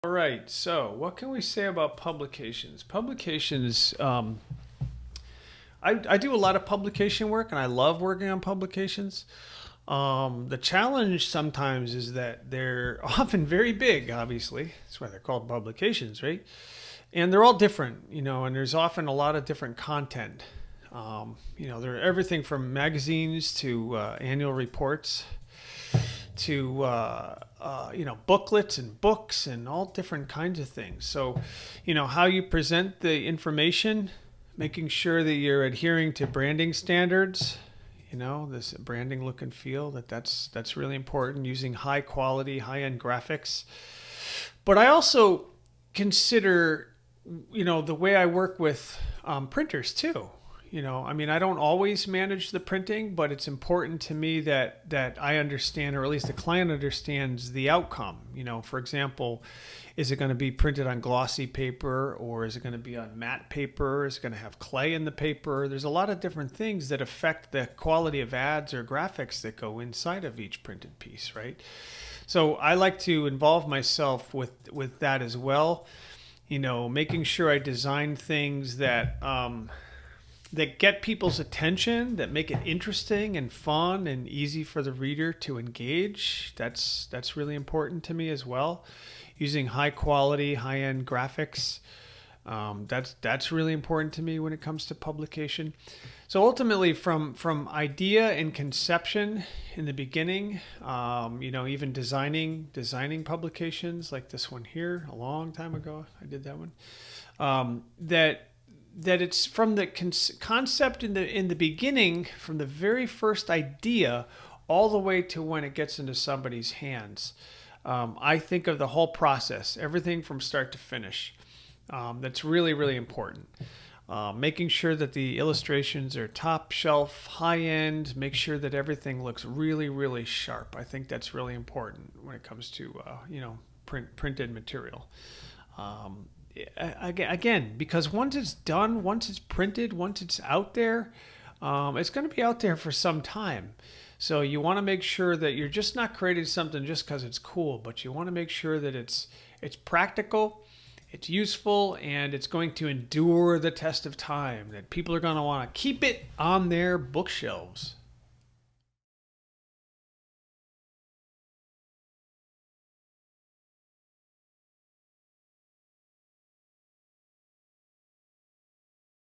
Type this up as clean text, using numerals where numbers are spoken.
All right, so what can we say about publications? Publications, I do a lot of publication work and I love working on publications. The challenge sometimes is that they're often very big, obviously. That's why they're called publications, right? And they're all different, and there's often a lot of different content. They're everything from magazines to annual reports to booklets and books and all different kinds of things. So, how you present the information, making sure that you're adhering to branding standards, this branding look and feel, that's really important, using high quality, high end graphics. But I also consider, the way I work with printers too. I don't always manage the printing, but it's important to me that I understand, or at least the client understands the outcome. For example, is it going to be printed on glossy paper, or is it going to be on matte paper? Is it going to have clay in the paper? There's a lot of different things that affect the quality of ads or graphics that go inside of each printed piece, right? So I like to involve myself with that as well. Making sure I design things that get people's attention, that make it interesting and fun and easy for the reader to engage. That's really important to me as well. Using high quality, high end graphics. That's really important to me when it comes to publication. So ultimately, from idea and conception in the beginning, even designing publications like this one here a long time ago, I did that one. That it's from the concept in the beginning, from the very first idea, all the way to when it gets into somebody's hands. I think of the whole process, everything from start to finish. That's really, really important. Making sure that the illustrations are top shelf, high end, make sure that everything looks really, really sharp. I think that's really important when it comes to, printed material. Again, because once it's done, once it's printed, once it's out there, it's going to be out there for some time. So you want to make sure that you're just not creating something just because it's cool, but you want to make sure that it's practical, it's useful, and it's going to endure the test of time, that people are going to want to keep it on their bookshelves.